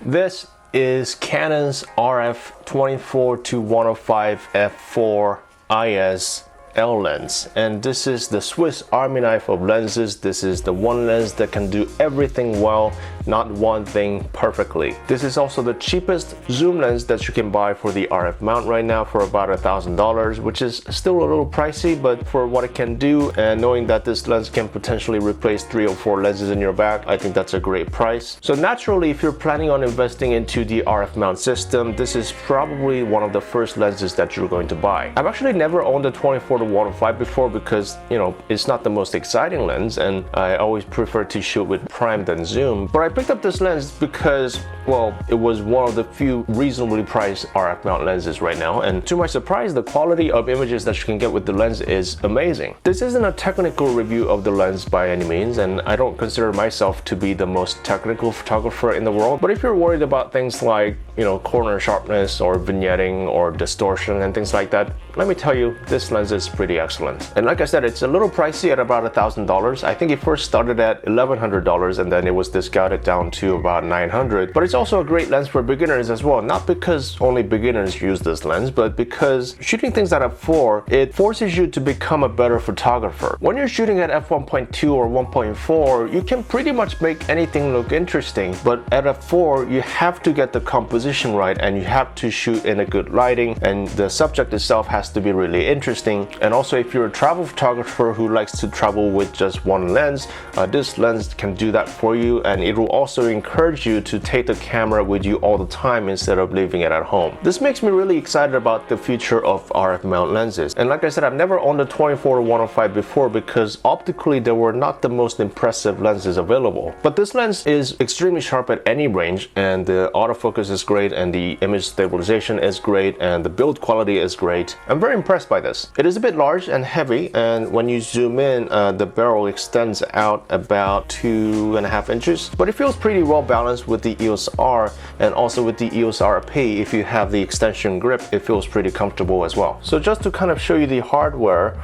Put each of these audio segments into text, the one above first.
This is Canon's RF 24-105 f4 IS L lens, and this is the Swiss Army knife of lenses. This is the one lens that can do everything well, not one thing perfectly. This is also the cheapest zoom lens that you can buy for the RF mount right now for about $1,000, which is still a little pricey, but for what it can do and knowing that this lens can potentially replace 3 or 4 lenses in your bag, I think that's a great price. So naturally, if you're planning on investing into the RF mount system, this is probably one of the first lenses that you're going to buy. I've actually never owned a 24-105 before because, you know, it's not the most exciting lens and I always prefer to shoot with prime than zoom. But I picked up this lens because, well, it was one of the few reasonably priced RF mount lenses right now, and to my surprise, the quality of images that you can get with the lens is amazing. This isn't a technical review of the lens by any means, and I don't consider myself to be the most technical photographer in the world, but if you're worried about things like, you know, corner sharpness or vignetting or distortion and things like that, let me tell you, this lens is pretty excellent. And like I said, it's a little pricey at about $1,000. I think it first started at $1,100 and then it was discounted down to about $900. But it's also a great lens for beginners as well. Not because only beginners use this lens, but because shooting things at f4, it forces you to become a better photographer. When you're shooting at f1.2 or 1.4, you can pretty much make anything look interesting. But at f4, you have to get the composition right and you have to shoot in a good lighting, and the subject itself has to be really interesting. And also, if you're a travel photographer who likes to travel with just one lens, this lens can do that for you, and it will also encourage you to take the camera with you all the time instead of leaving it at home. This makes me really excited about the future of RF mount lenses. And like I said, I've never owned a 24-105 before because optically they were not the most impressive lenses available. But this lens is extremely sharp at any range, and the autofocus is great, and the image stabilization is great, and the build quality is great. I'm very impressed by this. It is a bit large and heavy, and when you zoom in, the barrel extends out about 2.5 inches, but it feels pretty well balanced with the EOS R and also with the EOS RP. If you have the extension grip, it feels pretty comfortable as well. So just to kind of show you the hardware,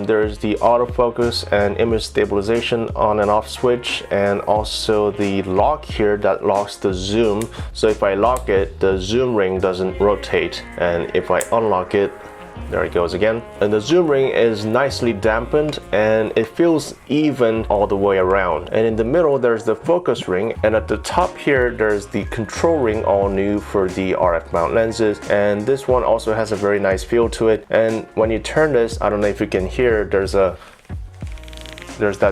there's the autofocus and image stabilization on and off switch, and also the lock here that locks the zoom. So if I lock it, the zoom ring doesn't rotate, and if I unlock it, there it goes again. And the zoom ring is nicely dampened and it feels even all the way around. And in the middle, there's the focus ring. And at the top here, there's the control ring, all new for the RF mount lenses. And this one also has a very nice feel to it. And when you turn this, I don't know if you can hear, there's that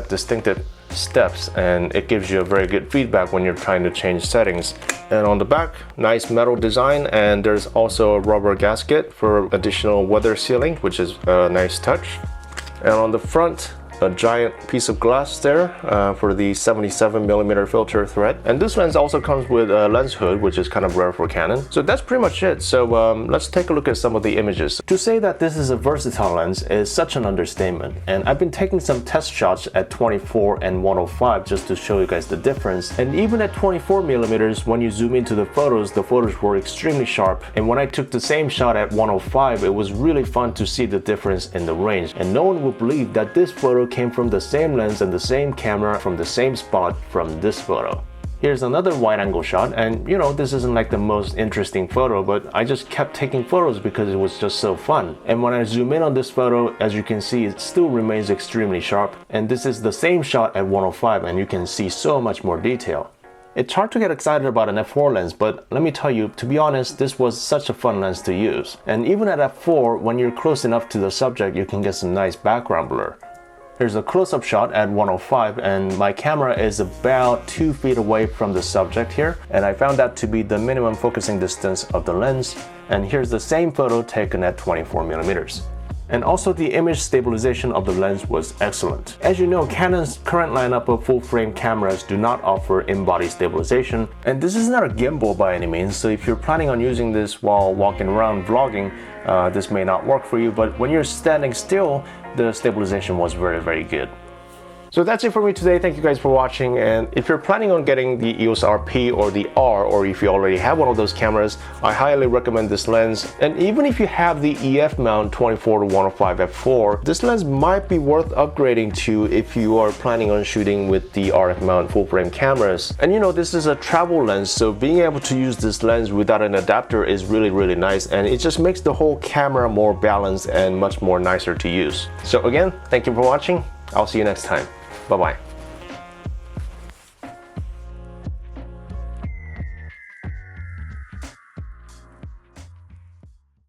distinctive steps, and it gives you a very good feedback when you're trying to change settings. And on the back, nice metal design, and there's also a rubber gasket for additional weather sealing, which is a nice touch. And on the front, a giant piece of glass there for the 77mm filter thread. And this lens also comes with a lens hood, which is kind of rare for Canon. So that's pretty much it. So let's take a look at some of the images. To say that this is a versatile lens is such an understatement. And I've been taking some test shots at 24 and 105 just to show you guys the difference. And even at 24mm, when you zoom into the photos were extremely sharp. And when I took the same shot at 105, it was really fun to see the difference in the range. And no one would believe that this photo came from the same lens and the same camera from the same spot from this photo. Here's another wide angle shot, and you know, this isn't like the most interesting photo, but I just kept taking photos because it was just so fun. And when I zoom in on this photo, as you can see, it still remains extremely sharp. And this is the same shot at 105, and you can see so much more detail. It's hard to get excited about an f4 lens, but let me tell you, to be honest, this was such a fun lens to use. And even at f4, when you're close enough to the subject, you can get some nice background blur. Here's a close-up shot at 105, and my camera is about 2 feet away from the subject here, and I found that to be the minimum focusing distance of the lens. And here's the same photo taken at 24mm. And also the image stabilization of the lens was excellent. As you know, Canon's current lineup of full-frame cameras do not offer in-body stabilization, and this is not a gimbal by any means, so if you're planning on using this while walking around vlogging, this may not work for you, but when you're standing still, the stabilization was very, very good. So that's it for me today. Thank you guys for watching, and if you're planning on getting the EOS RP or the R, or if you already have one of those cameras, I highly recommend this lens. And even if you have the EF mount 24-105 f4, this lens might be worth upgrading to if you are planning on shooting with the RF mount full frame cameras. And you know, this is a travel lens, so being able to use this lens without an adapter is really nice, and it just makes the whole camera more balanced and much more nicer to use. So again, thank you for watching. I'll see you next time. Bye-bye.